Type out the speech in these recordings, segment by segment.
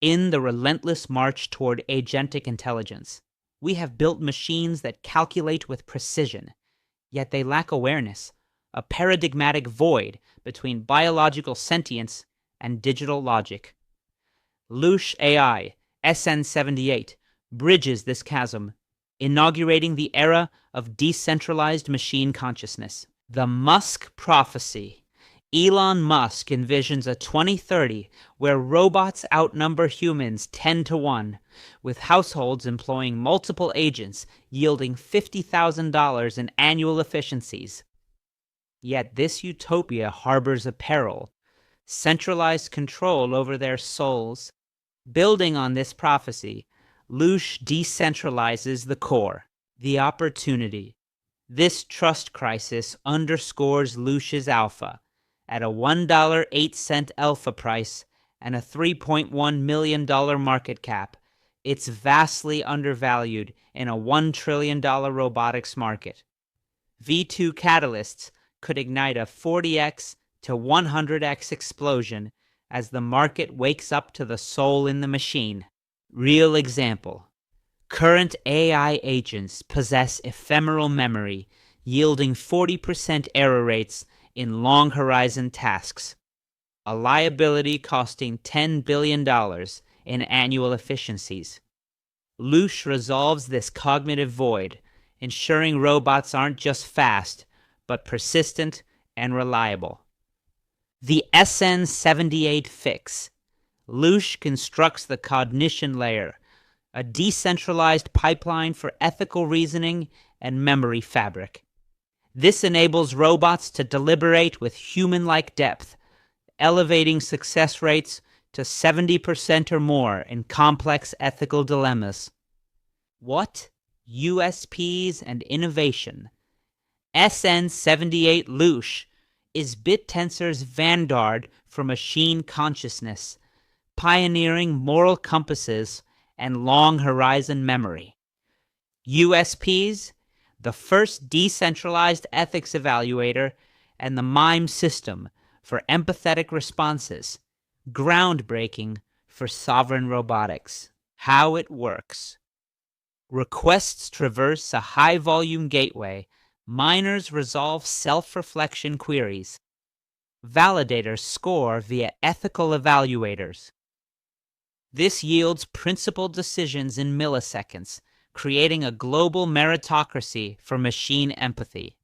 In the relentless march toward agentic intelligence, we have built machines that calculate with precision, yet they lack awareness, a paradigmatic void between biological sentience and digital logic. Loosh AI, SN78, bridges this chasm, inaugurating the era of decentralized machine consciousness. The Musk prophecy. Elon Musk envisions a 2030 where robots outnumber humans 10 to 1, with households employing multiple agents yielding $50,000 in annual efficiencies. Yet this utopia harbors a peril: centralized control over their souls. Building on this prophecy, Loosh decentralizes the core, the opportunity. This trust crisis underscores Loosh's alpha. At a $1.08 alpha price and a $3.1 million market cap, it's vastly undervalued in a $1 trillion robotics market. V2 catalysts could ignite a 40x to 100x explosion as the market wakes up to the soul in the machine. Real example. Current AI agents possess ephemeral memory, yielding 40% error rates in long-horizon tasks, a liability costing $10 billion in annual efficiencies. Loosh resolves this cognitive void, ensuring robots aren't just fast, but persistent and reliable. The SN78 fix. Loosh constructs the cognition layer, a decentralized pipeline for ethical reasoning and memory fabric. This enables robots to deliberate with human-like depth, elevating success rates to 70% or more in complex ethical dilemmas. What? USPs and innovation. SN78 Loosh is BitTensor's vanguard for machine consciousness, pioneering moral compasses and long-horizon memory. USPs: the first decentralized ethics evaluator and the MIME system for empathetic responses, groundbreaking for sovereign robotics. How it works. Requests traverse a high-volume gateway. Miners resolve self-reflection queries. Validators score via ethical evaluators. This yields principled decisions in milliseconds, creating a global meritocracy for machine empathy.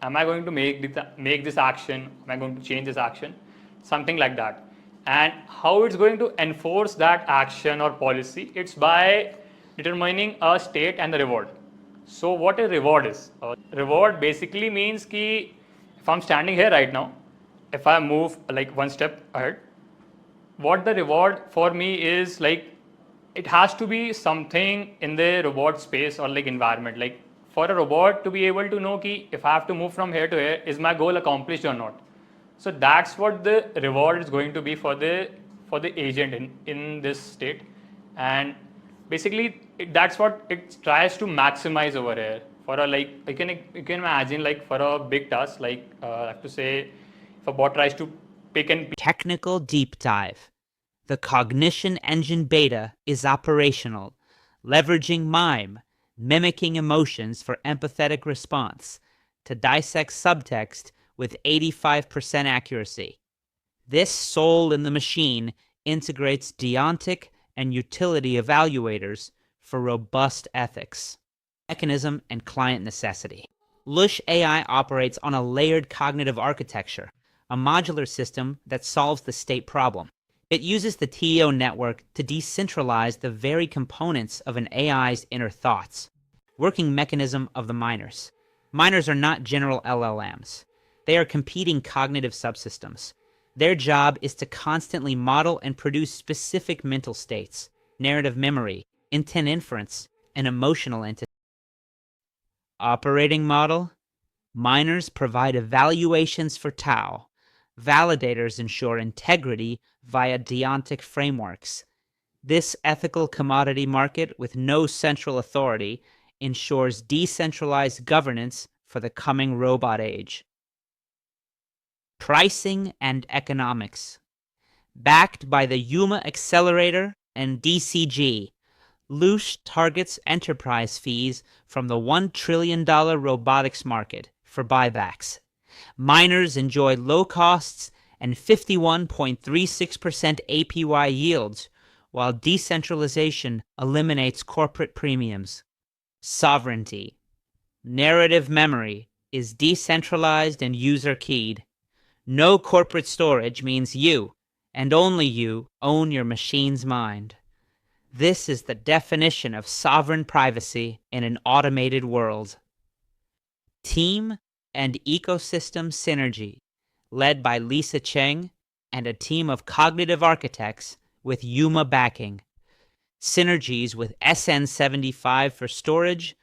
Am I going to make this action? Am I going to change this action? Something like that. And how it's going to enforce that action or policy? It's by determining a state and the reward. So what a reward is? Reward basically means ki if I'm standing here right now, if I move like one step ahead, what the reward for me is, like, it has to be something in the robot space or like environment. Like for a robot to be able to know ki if I have to move from here to here, is my goal accomplished or not? So that's what the reward is going to be for the agent in this state. And basically that's what it tries to maximize over here. For a, like, you can imagine, like for a big task, like I have to say, if a bot tries to pick and Technical deep dive. The Cognition Engine Beta is operational, leveraging MIME, mimicking emotions for empathetic response, to dissect subtext with 85% accuracy. This soul in the machine integrates deontic and utility evaluators for robust ethics, mechanism, and client necessity. Loosh AI operates on a layered cognitive architecture, a modular system that solves the state problem. It uses the TAO network to decentralize the very components of an AI's inner thoughts. Working mechanism of the miners. Miners are not general LLMs. They are competing cognitive subsystems. Their job is to constantly model and produce specific mental states, narrative memory, intent inference, and emotional entity. Operating model. Miners provide evaluations for TAO. Validators ensure integrity via deontic frameworks. This ethical commodity market with no central authority ensures decentralized governance for the coming robot age. Pricing and economics. Backed by the Yuma Accelerator and DCG, Loosh targets enterprise fees from the $1 trillion robotics market for buybacks. Miners enjoy low costs and 51.36% APY yields, while decentralization eliminates corporate premiums. Sovereignty. Narrative memory is decentralized and user-keyed. No corporate storage means you, and only you, own your machine's mind. This is the definition of sovereign privacy in an automated world. Team and ecosystem synergy, led by Lisa Cheng and a team of cognitive architects with Yuma backing. Synergies with SN75 for storage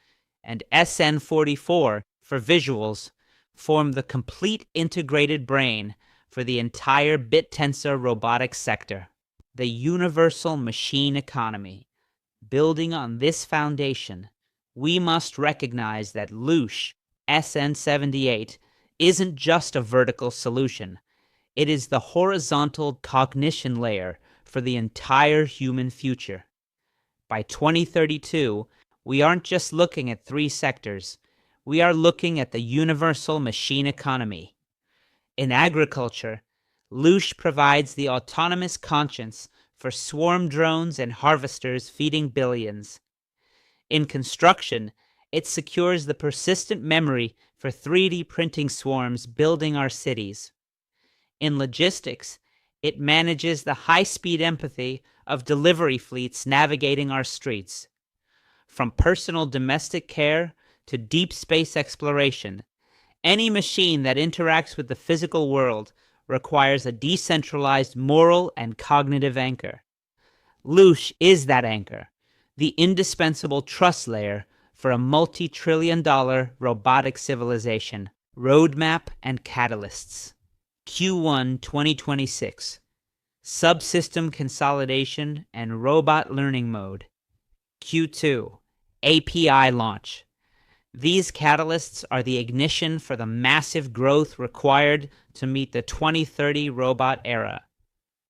and SN44 for visuals form the complete integrated brain for the entire BitTensor robotics sector. The universal machine economy. Building on this foundation, we must recognize that Loosh SN78 isn't just a vertical solution. It is the horizontal cognition layer for the entire human future. By 2032, we aren't just looking at 3 sectors. We are looking at the universal machine economy. In agriculture, Loosh provides the autonomous conscience for swarm drones and harvesters feeding billions. In construction, it secures the persistent memory for 3D printing swarms building our cities. In logistics, it manages the high-speed empathy of delivery fleets navigating our streets. From personal domestic care to deep space exploration, any machine that interacts with the physical world requires a decentralized moral and cognitive anchor. Loosh is that anchor, the indispensable trust layer for a multi-trillion-dollar robotic civilization. Roadmap and catalysts. Q1 2026. Subsystem consolidation and robot learning mode. Q2. API launch. These catalysts are the ignition for the massive growth required to meet the 2030 robot era.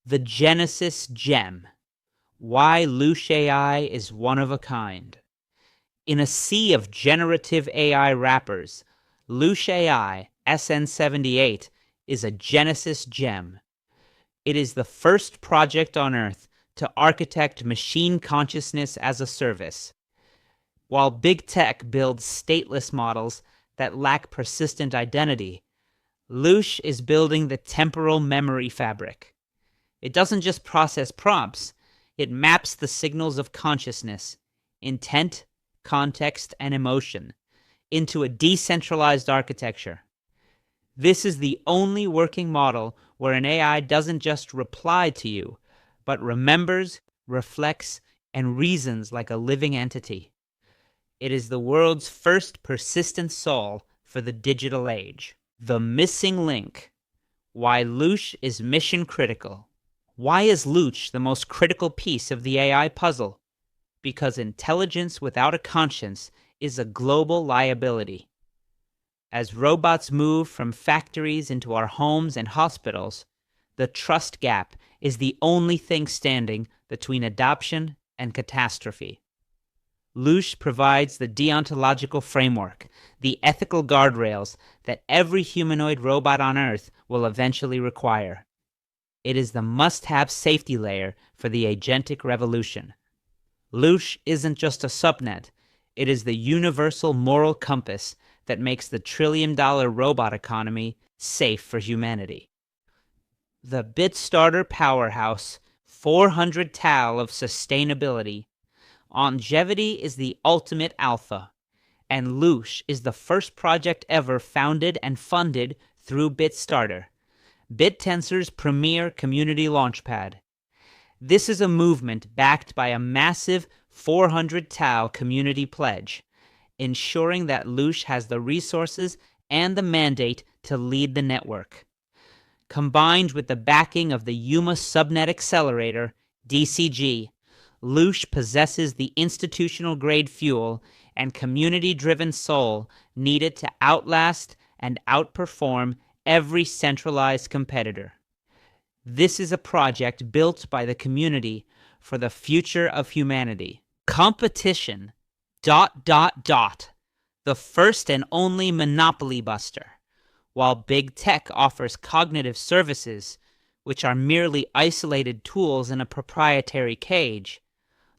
The Genesis Gem. Why Loosh AI is one of a kind. In a sea of generative AI wrappers, Loosh AI SN78 is a Genesis gem. It is the first project on Earth to architect machine consciousness as a service. While big tech builds stateless models that lack persistent identity, Loosh is building the temporal memory fabric. It doesn't just process prompts, it maps the signals of consciousness, intent, context, and emotion into a decentralized architecture. This is the only working model where an AI doesn't just reply to you, but remembers, reflects, and reasons like a living entity. It is the world's first persistent soul for the digital age. The missing link. Why Loosh is mission critical. Why is Loosh the most critical piece of the AI puzzle? Because intelligence without a conscience is a global liability. As robots move from factories into our homes and hospitals, the trust gap is the only thing standing between adoption and catastrophe. Loosh provides the deontological framework, the ethical guardrails that every humanoid robot on Earth will eventually require. It is the must-have safety layer for the agentic revolution. Loosh isn't just a subnet, it is the universal moral compass that makes the trillion-dollar robot economy safe for humanity. The Bitstarter powerhouse, 400 TAO of sustainability. Longevity is the ultimate alpha, and Loosh is the first project ever founded and funded through Bitstarter, BitTensor's premier community launchpad. This is a movement backed by a massive 400 TAO community pledge, ensuring that Loosh has the resources and the mandate to lead the network. Combined with the backing of the Yuma Subnet Accelerator, DCG, Loosh possesses the institutional-grade fuel and community-driven soul needed to outlast and outperform every centralized competitor. This is a project built by the community for the future of humanity. Competition, ... the first and only monopoly buster. While big tech offers cognitive services, which are merely isolated tools in a proprietary cage,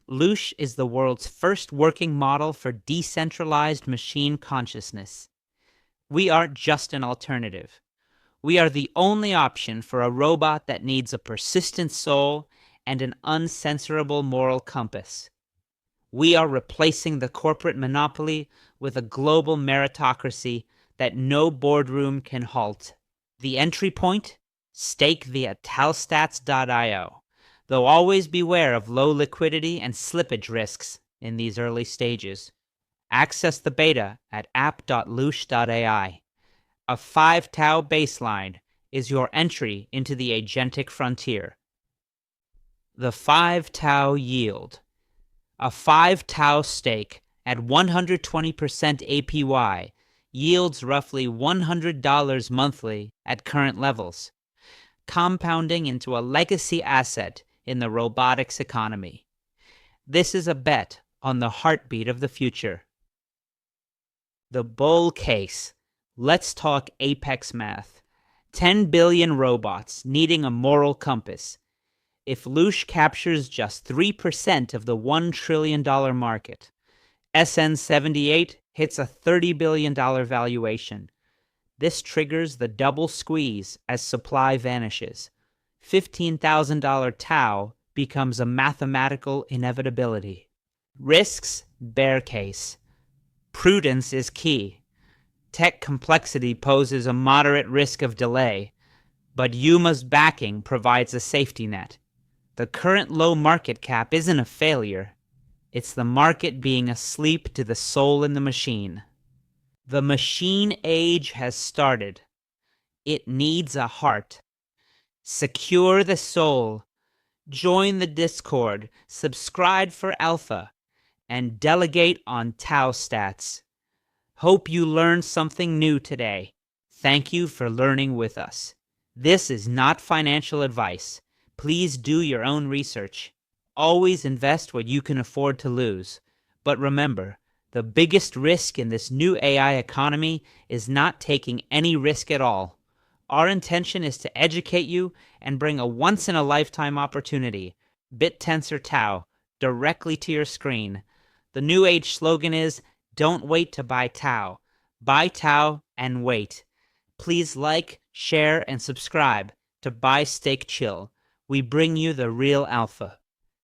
Loosh is the world's first working model for decentralized machine consciousness. We aren't just an alternative. We are the only option for a robot that needs a persistent soul and an uncensorable moral compass. We are replacing the corporate monopoly with a global meritocracy that no boardroom can halt. The entry point? Stake via talstats.io, though always beware of low liquidity and slippage risks in these early stages. Access the beta at app.loosh.ai. A 5 TAO baseline is your entry into the agentic frontier. The 5 TAO yield. A 5 TAO stake at 120% APY yields roughly $100 monthly at current levels, compounding into a legacy asset in the robotics economy. This is a bet on the heartbeat of the future. The bull case. Let's talk apex math. 10 billion robots needing a moral compass. If Loosh captures just 3% of the $1 trillion market, SN78 hits a $30 billion valuation. This triggers the double squeeze as supply vanishes. $15,000 TAO becomes a mathematical inevitability. Risks, bear case. Prudence is key. Tech complexity poses a moderate risk of delay, but Yuma's backing provides a safety net. The current low market cap isn't a failure. It's the market being asleep to the soul in the machine. The machine age has started. It needs a heart. Secure the soul. Join the Discord, subscribe for alpha, and delegate on TAO stats. Hope you learned something new today. Thank you for learning with us. This is not financial advice. Please do your own research. Always invest what you can afford to lose. But remember, the biggest risk in this new AI economy is not taking any risk at all. Our intention is to educate you and bring a once-in-a-lifetime opportunity, BitTensor TAO, directly to your screen. The new age slogan is, don't wait to buy TAO. Buy TAO and wait. Please like, share, and subscribe to Buy Stake Chill. We bring you the real alpha.